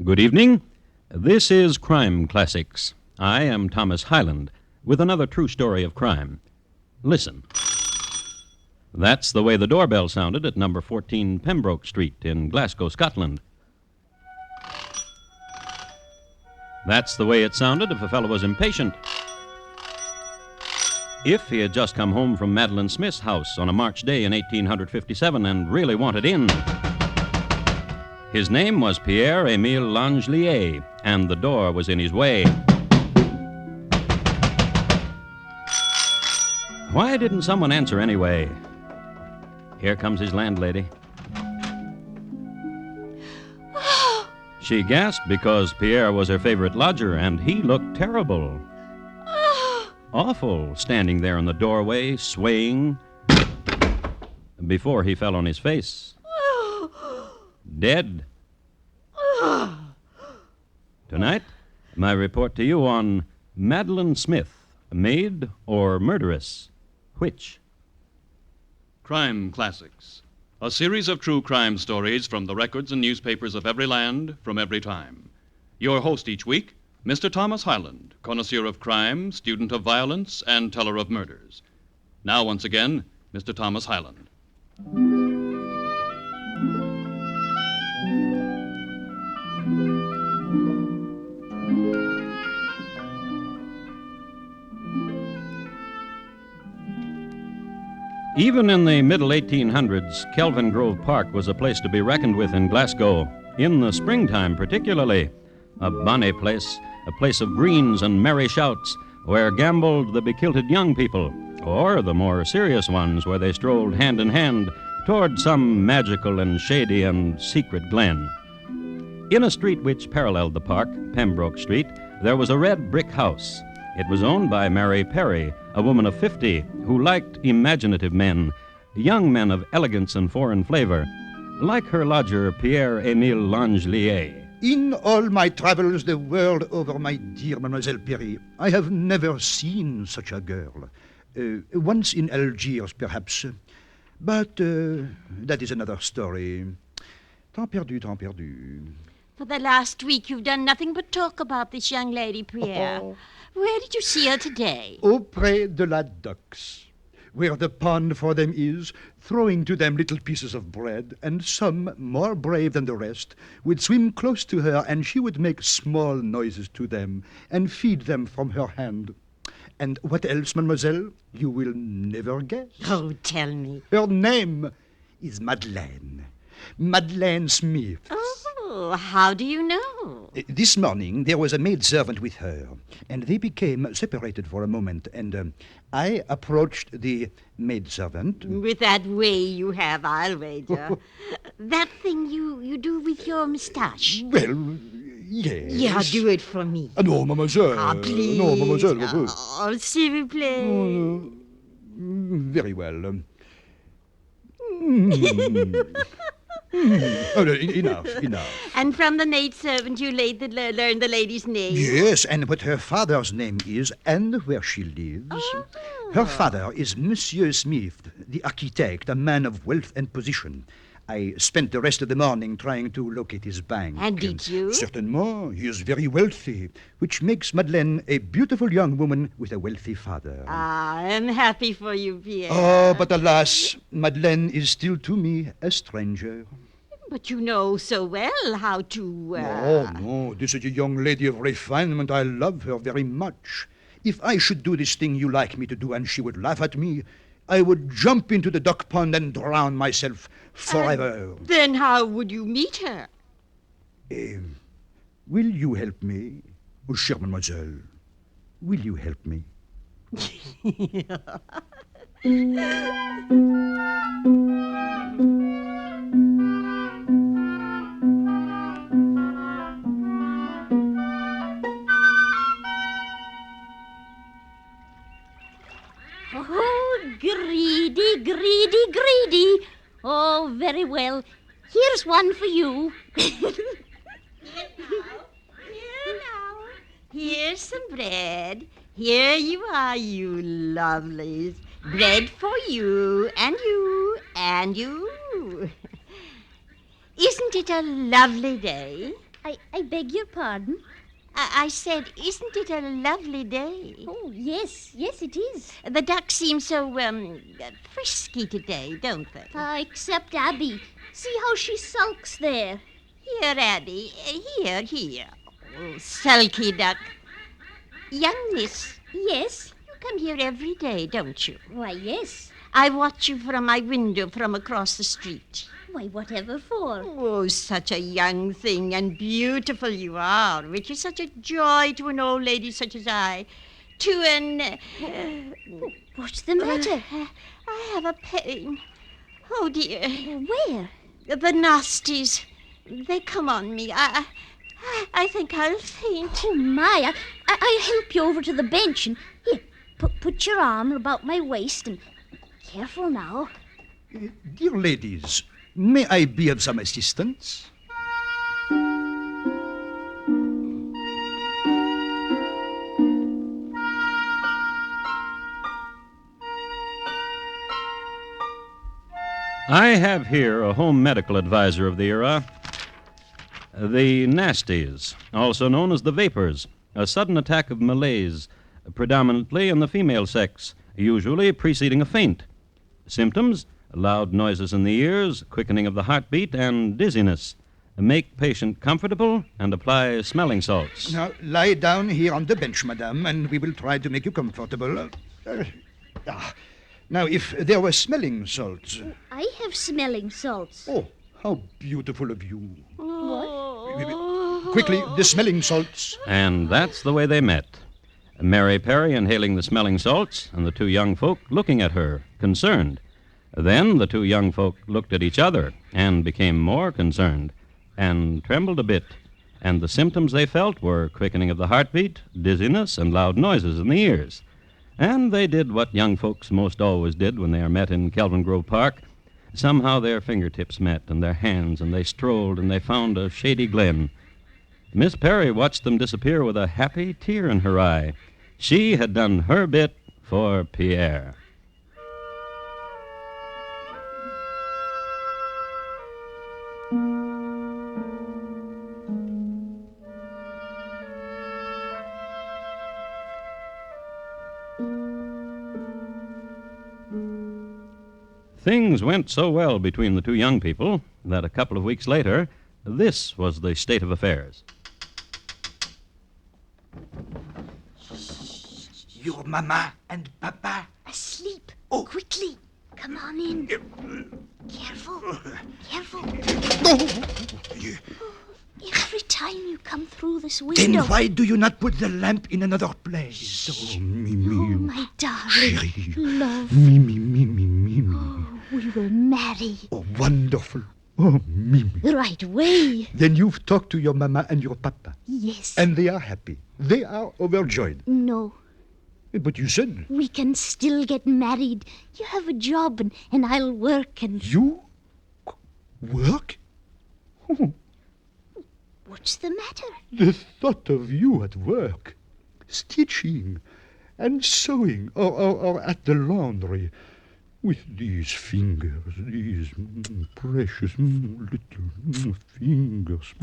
Good evening. This is Crime Classics. I am Thomas Hyland with another true story of crime. Listen. That's the way the doorbell sounded at number 14 Pembroke Street in Glasgow, Scotland. That's the way it sounded if a fellow was impatient. If he had just come home from Madeline Smith's house on a March day in 1857 and really wanted in. His name was Pierre-Émile Langelier, and the door was in his way. Why didn't someone answer anyway? Here comes his landlady. She gasped because Pierre was her favorite lodger, and he looked terrible. Awful, standing there in the doorway, swaying, before he fell on his face. Dead. Tonight, my report to you on Madeline Smith, Maid or Murderess. Which? Crime Classics, a series of true crime stories from the records and newspapers of every land, from every time. Your host each week, Mr. Thomas Hyland, connoisseur of crime, student of violence, and teller of murders. Now, once again, Mr. Thomas Hyland. Even in the middle 1800s, Kelvin Grove Park was a place to be reckoned with in Glasgow, in the springtime particularly. A bonny place, a place of greens and merry shouts, where gambled the bekilted young people, or the more serious ones where they strolled hand in hand toward some magical and shady and secret glen. In a street which paralleled the park, Pembroke Street, there was a red brick house. It was owned by Mary Perry, a woman of 50 who liked imaginative men, young men of elegance and foreign flavor, like her lodger, Pierre-Émile Langelier. In all my travels the world over, my dear Mademoiselle Perry, I have never seen such a girl. Once in Algiers, perhaps. But that is another story. Temps perdu, temps perdu. For the last week, you've done nothing but talk about this young lady, Pierre. Where did you see her today? Auprès de la ducks, where the pond for them is, throwing to them little pieces of bread, and some, more brave than the rest, would swim close to her, and she would make small noises to them, and feed them from her hand. And what else, mademoiselle? You will never guess. Oh, tell me. Her name is Madeline. Madeline Smith. Oh, how do you know? This morning there was a maidservant with her, and they became separated for a moment, and I approached the maidservant. With that way you have, I'll wager. That thing you do with your moustache. Well, yes. Yeah, do it for me. No, mademoiselle. Ah, please. No, mademoiselle. Oh, s'il vous plaît. Very well. Enough. And from the maidservant you learned the lady's name? Yes, and what her father's name is and where she lives. Oh. Her father is Monsieur Smith, the architect, a man of wealth and position. I spent the rest of the morning trying to locate his bank. And did you? Certainement. He is very wealthy, which makes Madeleine a beautiful young woman with a wealthy father. Ah, I'm happy for you, Pierre. Oh, but alas, Madeleine is still to me a stranger. But you know so well how to... No, this is a young lady of refinement. I love her very much. If I should do this thing you like me to do and she would laugh at me, I would jump into the duck pond and drown myself forever. Then how would you meet her? Will you help me? Oh, chère mademoiselle, will you help me? Oh, greedy, greedy, greedy. Oh, very well. Here's one for you. Here now. Here's some bread. Here you are, you lovelies. Bread for you, and you, and you. Isn't it a lovely day? I beg your pardon? I said, isn't it a lovely day? Oh, yes, it is. The ducks seem so, frisky today, don't they? Except Abby. See how she sulks there. Here, Abby. Here. Oh, sulky duck. Young miss, Yes? you come here every day, don't you? Why, yes. I watch you from my window from across the street. Why, whatever for? Oh, such a young thing and beautiful you are, which is such a joy to an old lady such as I. To an... What's the matter? I have a pain. Oh, dear. Where? The nasties. They come on me. I think I'll faint. Oh, my. I'll help you over to the bench. And here, put your arm about my waist and... Careful now. Dear ladies, may I be of some assistance? I have here a home medical advisor of the era. The nasties, also known as the vapors, a sudden attack of malaise, predominantly in the female sex, usually preceding a faint. Symptoms: loud noises in the ears, quickening of the heartbeat, and dizziness. Make patient comfortable and apply smelling salts. Now, lie down here on the bench, madame, and we will try to make you comfortable. Now, if there were smelling salts... I have smelling salts. Oh, how beautiful of you. What? Quickly, the smelling salts. And that's the way they met. Mary Perry inhaling the smelling salts, and the two young folk looking at her, concerned. Then the two young folk looked at each other and became more concerned and trembled a bit. And the symptoms they felt were quickening of the heartbeat, dizziness, and loud noises in the ears. And they did what young folks most always did when they are met in Kelvin Grove Park. Somehow their fingertips met and their hands, and they strolled and they found a shady glen. Miss Perry watched them disappear with a happy tear in her eye. She had done her bit for Pierre. Things went so well between the two young people that a couple of weeks later, this was the state of affairs. Your mama and papa? Asleep. Oh. Quickly. Come on in. Careful. Every time you come through this window... Then why do you not put the lamp in another place? Oh, Mimi. Oh, my darling. Chérie. Love. Mimi. Oh, we will marry. Oh, wonderful. Oh, Mimi. Right away. Then you've talked to your mama and your papa. Yes. And they are happy. They are overjoyed. No. But you said... We can still get married. You have a job and I'll work and... You? Work? Oh, What's the matter? the thought of you at work, stitching and sewing, or at the laundry, with these fingers, these precious little fingers.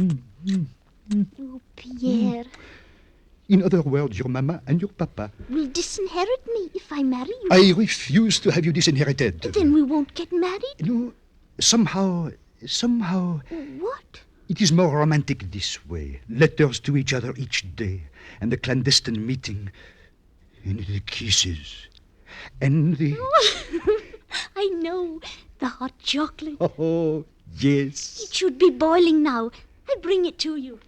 Oh, Pierre. In other words, your mama and your papa. Will disinherit me if I marry you. I refuse to have you disinherited. Then we won't get married? No, somehow, What? it is more romantic this way. Letters to each other each day, and the clandestine meeting, and the kisses, and the... I know. The hot chocolate. Oh, yes. It should be boiling now. I bring it to you.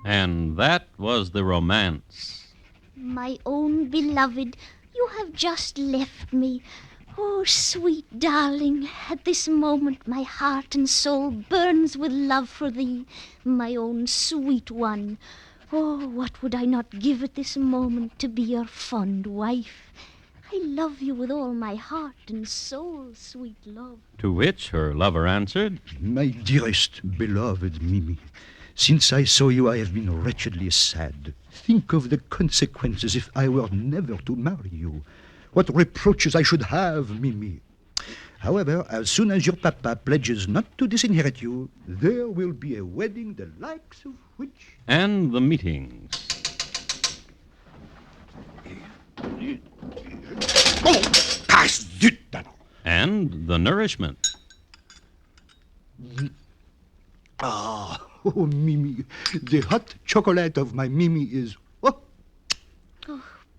And that was the romance. My own beloved, you have just left me. Oh, sweet darling, at this moment my heart and soul burns with love for thee, my own sweet one. Oh, what would I not give at this moment to be your fond wife? I love you with all my heart and soul, sweet love. To which her lover answered, My dearest, beloved Mimi, since I saw you, I have been wretchedly sad. Think of the consequences if I were never to marry you. What reproaches I should have, Mimi. However, as soon as your papa pledges not to disinherit you, there will be a wedding the likes of which... and the meetings. Oh, pass zut, And the nourishment. Ah, oh, Mimi, the hot chocolate of my Mimi is... Oh,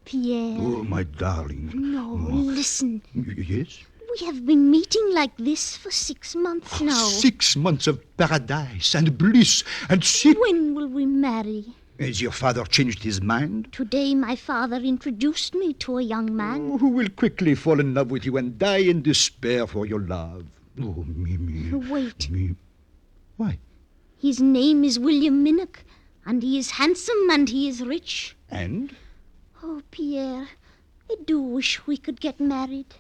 Pierre. oh my darling. No, listen. Yes? We have been meeting like this for 6 months now. 6 months of paradise and bliss and When will we marry? Has your father changed his mind? Today my father introduced me to a young man. Who will quickly fall in love with you and die in despair for your love. Oh, Mimi. Wait. Mimi. Why? His name is William Minnock, and he is handsome and he is rich. And? Oh, Pierre, I do wish we could get married.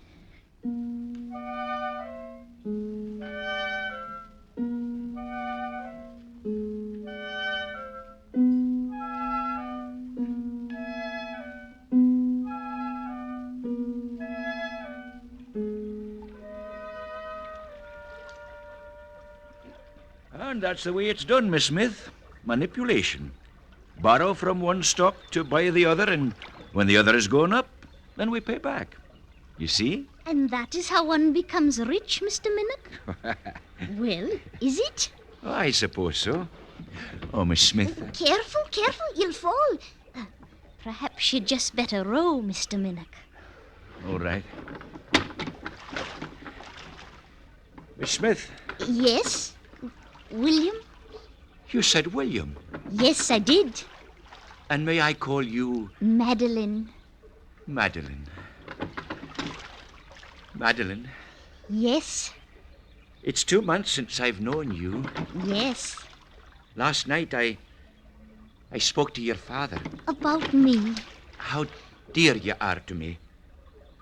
And that's the way it's done, Miss Smith. Manipulation. Borrow from one stock to buy the other, and when the other has gone up, then we pay back. You see? And that is how one becomes rich, Mr. Minnock? Well, is it? Oh, I suppose so. Oh, Miss Smith. Careful, careful, you'll fall. Perhaps you'd just better row, Mr. Minnock. All right. Miss Smith, Yes? William? you said William. Yes, I did. And may I call you Madeline. Madeline? Madeline, Yes? it's 2 months since I've known you. Yes. Last night I spoke to your father. About me. How dear you are to me.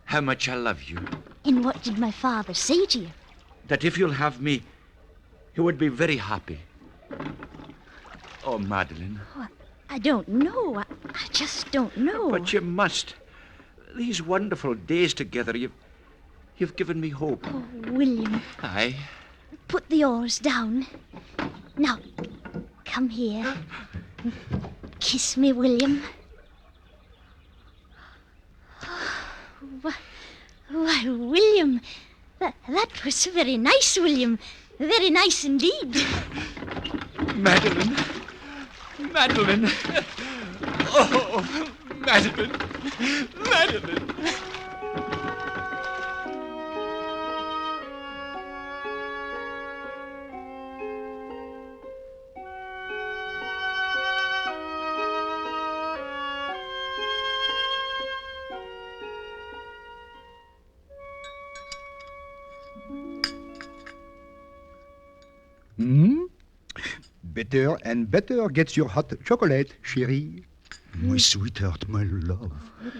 How much I love you. And what did my father say to you? That if you'll have me, he would be very happy. Oh, Madeline. I don't know. I just don't know. But you must. These wonderful days together, you've given me hope. Oh, William, Aye. put the oars down. Now, come here. Kiss me, William. Why, William, that was very nice, William. Very nice indeed. Madeline. Madeline. Oh, Madeline. Madeline. Better and better gets your hot chocolate, chérie. My sweetheart, my love.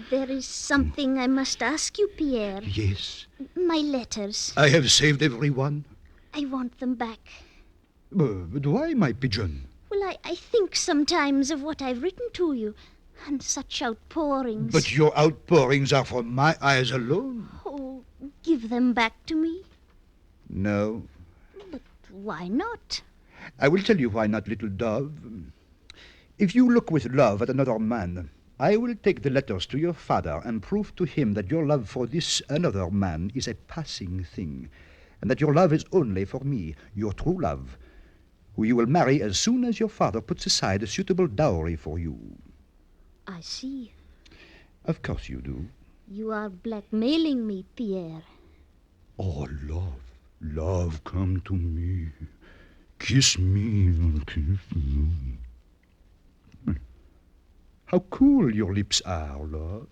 There is something I must ask you, Pierre. Yes, My letters. I have saved every one. I want them back. But why, my pigeon? Well, I think sometimes of what I've written to you, and such outpourings. But your outpourings are from my eyes alone. Oh, give them back to me. No. But why not? I will tell you why not, little dove. If you look with love at another man, I will take the letters to your father and prove to him that your love for this another man is a passing thing, and that your love is only for me, your true love, who you will marry as soon as your father puts aside a suitable dowry for you. I see. Of course you do. You are blackmailing me, Pierre. Oh, love, love, come to me. Kiss me, kiss me. How cool your lips are, love.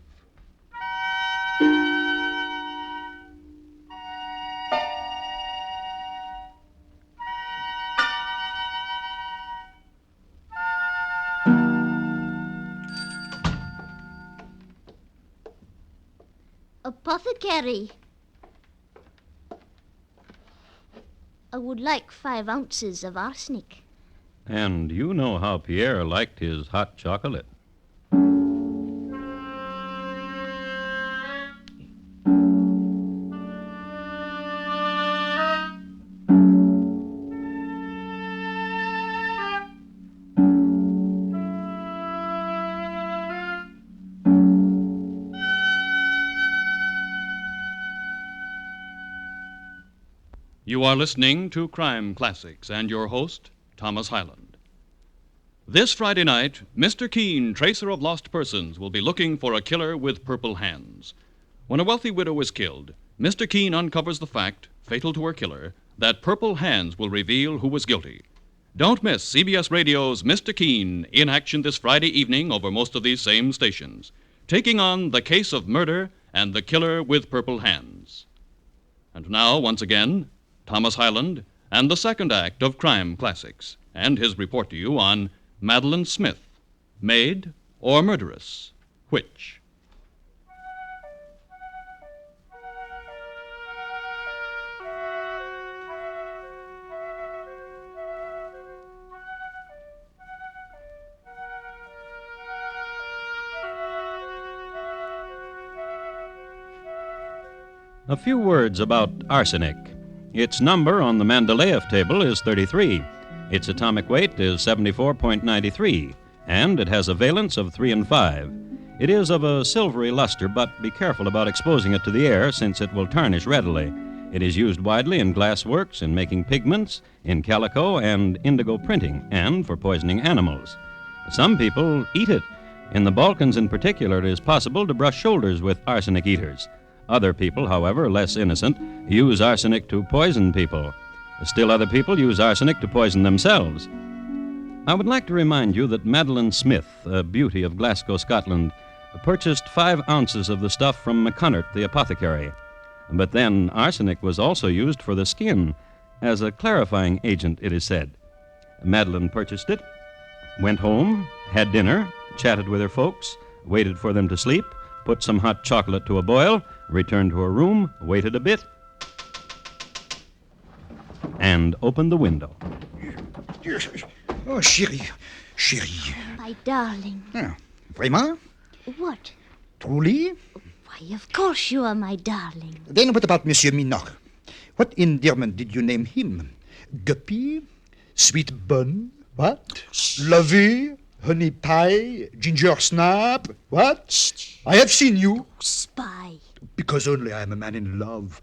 apothecary. I would like 5 ounces of arsenic. And you know how Pierre liked his hot chocolate. You are listening to Crime Classics and your host, Thomas Hyland. This Friday night, Mr. Keene, tracer of lost persons, will be looking for a killer with purple hands. When a wealthy widow is killed, Mr. Keene uncovers the fact, fatal to her killer, that purple hands will reveal who was guilty. Don't miss CBS Radio's Mr. Keene in action this Friday evening over most of these same stations, taking on the case of murder and the killer with purple hands. And now, once again, Thomas Hyland and the second act of Crime Classics, and his report to you on Madeline Smith, Maid or Murderess, which? A few words about arsenic. Its number on the Mendeleev table is 33. Its atomic weight is 74.93, and it has a valence of 3 and 5. It is of a silvery luster, but be careful about exposing it to the air, since it will tarnish readily. It is used widely in glass works, in making pigments, in calico and indigo printing, and for poisoning animals. Some people eat it. In the Balkans in particular, it is possible to brush shoulders with arsenic eaters. Other people, however, less innocent, use arsenic to poison people. Still other people use arsenic to poison themselves. I would like to remind you that Madeline Smith, a beauty of Glasgow, Scotland, purchased 5 ounces of the stuff from McCunnert, the apothecary. But then arsenic was also used for the skin, as a clarifying agent, it is said. Madeline purchased it, went home, had dinner, chatted with her folks, waited for them to sleep, put some hot chocolate to a boil, returned to her room, waited a bit, and opened the window. Oh, chérie, chérie. My darling. Vraiment? What? Truly? Why, of course you are my darling. Then what about Monsieur Minoc? What endearment did you name him? Guppy? Sweet bun? What? Lovey? Honey pie? Ginger snap? What? I have seen you. Spy. Because only I am a man in love.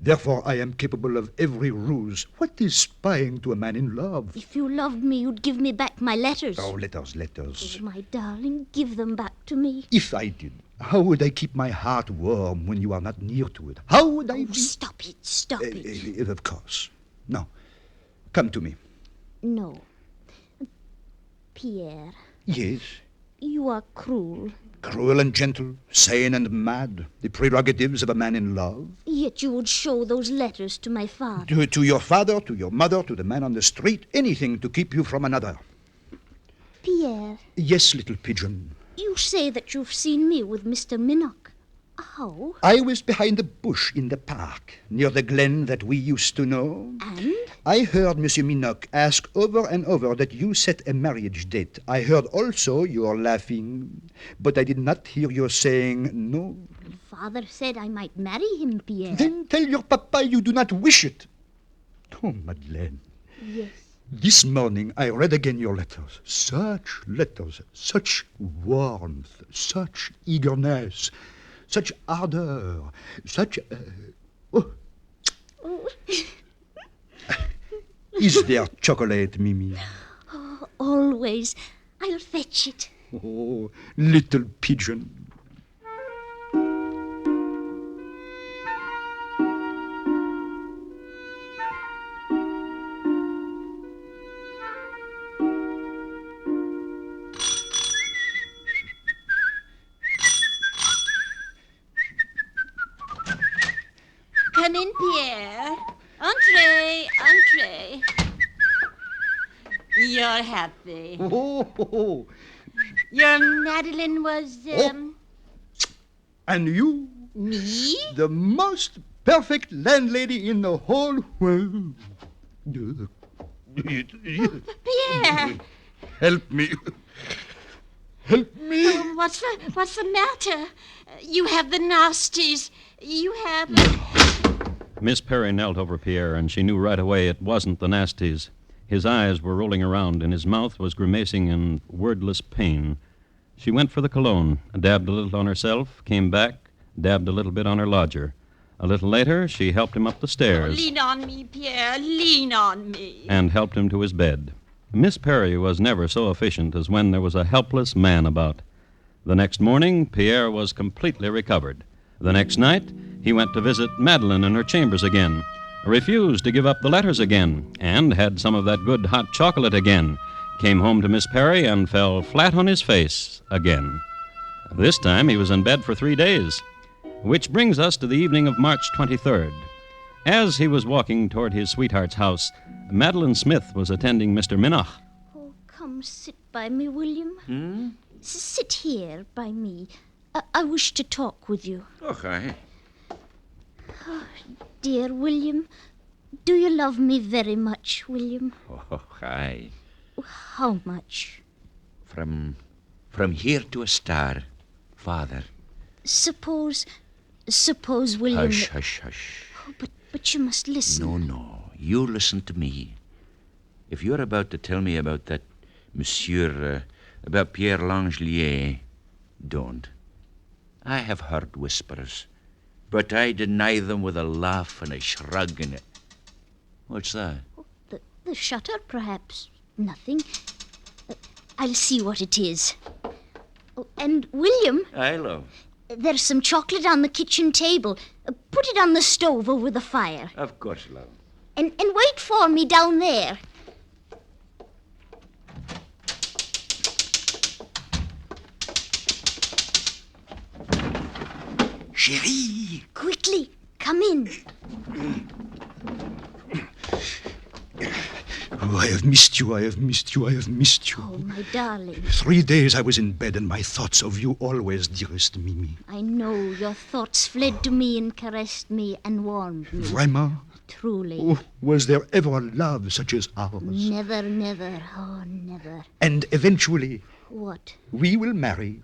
Therefore, I am capable of every ruse. What is spying to a man in love? If you loved me, you'd give me back my letters. Oh, letters. Oh, my darling, give them back to me. If I did, how would I keep my heart warm when you are not near to it? How would I be... Stop it. Of course. Now, come to me. No. Pierre, Yes. you are cruel. Cruel and gentle, sane and mad, the prerogatives of a man in love. Yet you would show those letters to my father. To your father, to your mother, to the man on the street, anything to keep you from another. Pierre, Yes, little pigeon. you say that you've seen me with Mr. Minoc. How? I was behind the bush in the park, near the glen that we used to know. And? I heard Monsieur Minoc ask over and over that you set a marriage date. I heard also your laughing, but I did not hear your saying no. Father said I might marry him, Pierre. Then tell your papa you do not wish it. Oh, Madeleine. Yes. This morning I read again your letters. Such letters, such warmth, such eagerness, such ardor, such... Oh. Is there chocolate, Mimi? Oh, always. I'll fetch it. Oh, little pigeon. Come in, Pierre. Entree. You're happy. Oh. Your Madeline was, And you? Me? The most perfect landlady in the whole world. Pierre! Help me. Help me. What's the matter? You have the nasties. You have... Miss Perry knelt over Pierre, and she knew right away it wasn't the nasties. His eyes were rolling around, and his mouth was grimacing in wordless pain. She went for the cologne, dabbed a little on herself, came back, dabbed a little bit on her lodger. A little later, she helped him up the stairs. Lean on me, Pierre. Lean on me. And helped him to his bed. Miss Perry was never so efficient as when there was a helpless man about. The next morning, Pierre was completely recovered. The next night, he went to visit Madeline in her chambers again, refused to give up the letters again, and had some of that good hot chocolate again, came home to Miss Perry and fell flat on his face again. This time he was in bed for 3 days, which brings us to the evening of March 23rd. As he was walking toward his sweetheart's house, Madeline Smith was attending Mr. Minnoch. Oh, come sit by me, William. Sit here by me. I wish to talk with you. Oh, aye. Dear William, do you love me very much, William? Oh, aye. How much? From here to a star, Father. Suppose, William... Hush, hush, hush. Oh, but you must listen. No. You listen to me. If you're about to tell me about that Monsieur, about Pierre Langelier, don't. I have heard whispers, but I deny them with a laugh and a shrug and a... What's that? The shutter, perhaps. Nothing. I'll see what it is. Oh, and, William... Aye, love. There's some chocolate on the kitchen table. Put it on the stove over the fire. Of course, love. And wait for me down there. Chérie. Quickly, come in. Oh, I have missed you. Oh, my darling. 3 days I was in bed, and my thoughts of you always, dearest Mimi. I know your thoughts fled to me and caressed me and warmed me. Vraiment? Truly. Oh, was there ever a love such as ours? Never, never. Oh, never. And eventually, What? we will marry.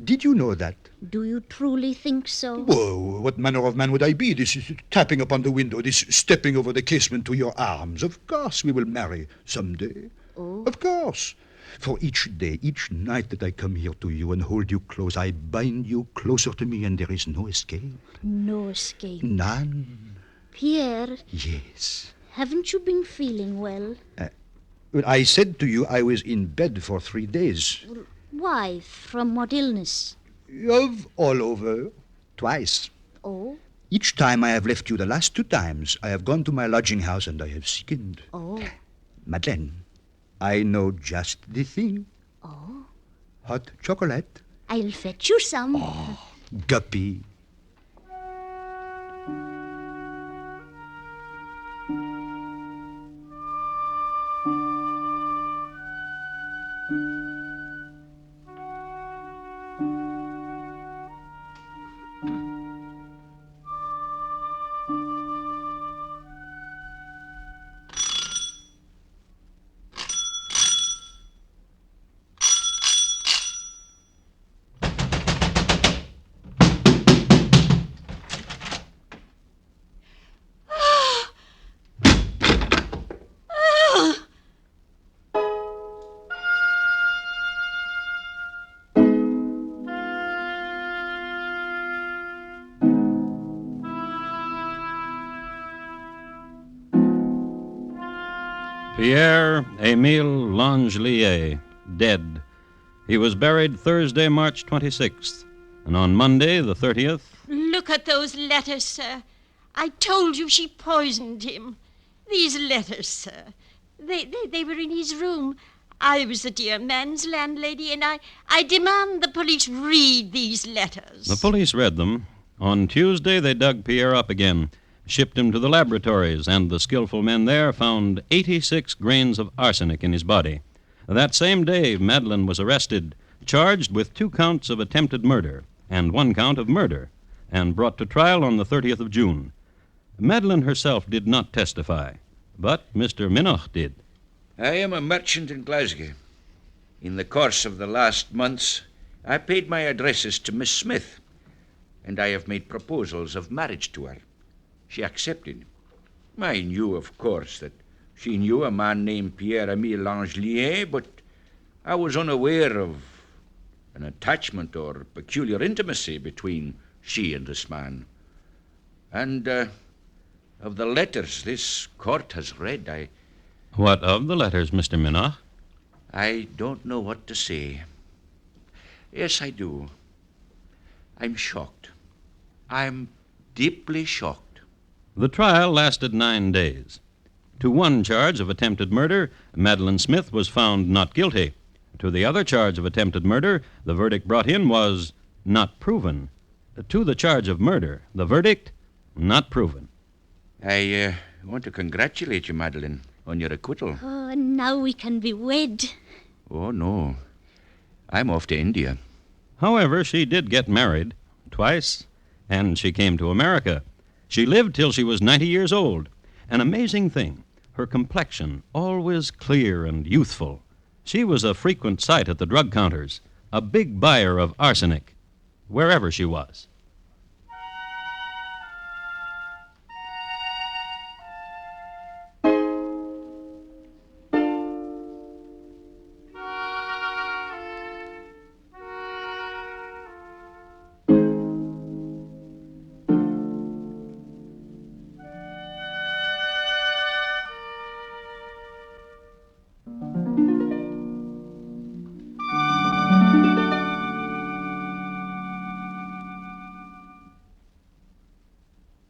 Did you know that? Do you truly think so? Whoa, what manner of man would I be? This is tapping upon the window, this stepping over the casement to your arms. Of course we will marry someday. Oh. Of course. For each day, each night that I come here to you and hold you close, I bind you closer to me, and there is no escape. No escape. None. Pierre, Yes. haven't you been feeling well? Well, I said to you I was in bed for 3 days. Why? From what illness? Of all over. Twice. Oh, Each time I have left you, the last 2 times, I have gone to my lodging house and I have sickened. oh, Madeleine, I know just the thing. oh. Hot chocolate. I'll fetch you some. Guppy. Pierre Émile Langelier, dead. He was buried Thursday, March 26th, and on Monday, the 30th... Look at those letters, sir. I told you she poisoned him. These letters, sir. They were in his room. I was the dear man's landlady, and I demand the police read these letters. The police read them. On Tuesday, they dug Pierre up again, shipped him to the laboratories, and the skillful men there found 86 grains of arsenic in his body. That same day, Madeline was arrested, charged with 2 counts of attempted murder and 1 count of murder. and brought to trial on the 30th of June. Madeline herself did not testify, but Mr. Minoch did. I am a merchant in Glasgow. In the course of the last months, I paid my addresses to Miss Smith, and I have made proposals of marriage to her. She accepted. I knew, of course, that she knew a man named Pierre-Emile Langelier, but I was unaware of an attachment or peculiar intimacy between she and this man. And of the letters this court has read, What of the letters, Mr. Minoch? I don't know what to say. Yes, I do. I'm shocked. I'm deeply shocked. The trial lasted 9 days. To one charge of attempted murder, Madeline Smith was found not guilty. To the other charge of attempted murder, the verdict brought in was not proven. To the charge of murder, the verdict, not proven. I want to congratulate you, Madeline, on your acquittal. Oh, and now we can be wed. Oh, no. I'm off to India. However, she did get married twice, and she came to America. She lived till she was 90 years old. An amazing thing, her complexion always clear and youthful. She was a frequent sight at the drug counters, a big buyer of arsenic, wherever she was.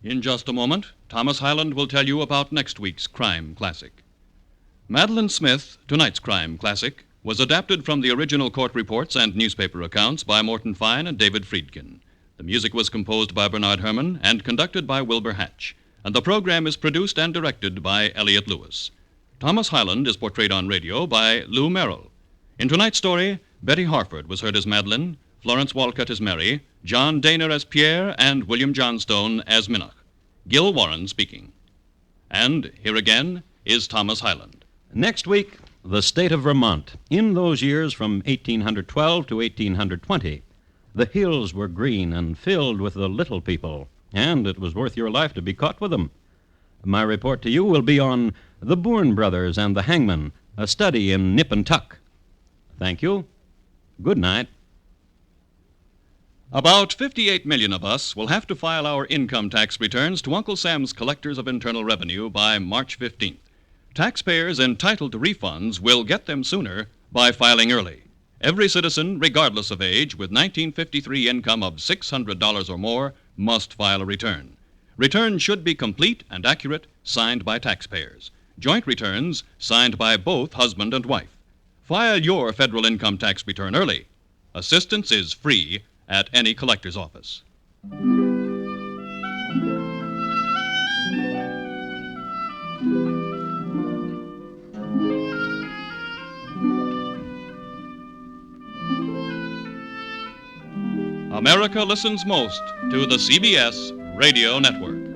In just a moment, Thomas Hyland will tell you about next week's crime classic. Madeline Smith, tonight's crime classic, was adapted from the original court reports and newspaper accounts by Morton Fine and David Friedkin. The music was composed by Bernard Herrmann and conducted by Wilbur Hatch, and the program is produced and directed by Elliott Lewis. Thomas Hyland is portrayed on radio by Lou Merrill. In tonight's story, Betty Harford was heard as Madeline, Florence Walcott as Mary, John Daner as Pierre, and William Johnstone as Minoch. Gil Warren speaking. And here again is Thomas Hyland. Next week, the state of Vermont. In those years from 1812 to 1820, the hills were green and filled with the little people, and it was worth your life to be caught with them. My report to you will be on the Bourne brothers and the hangman, a study in nip and tuck. Thank you. Good night. About 58 million of us will have to file our income tax returns to Uncle Sam's Collectors of Internal Revenue by March 15th. Taxpayers entitled to refunds will get them sooner by filing early. Every citizen, regardless of age, with 1953 income of $600 or more, must file a return. Returns should be complete and accurate, signed by taxpayers. Joint returns signed by both husband and wife. File your federal income tax return early. Assistance is free at any collector's office. America listens most to the CBS Radio Network.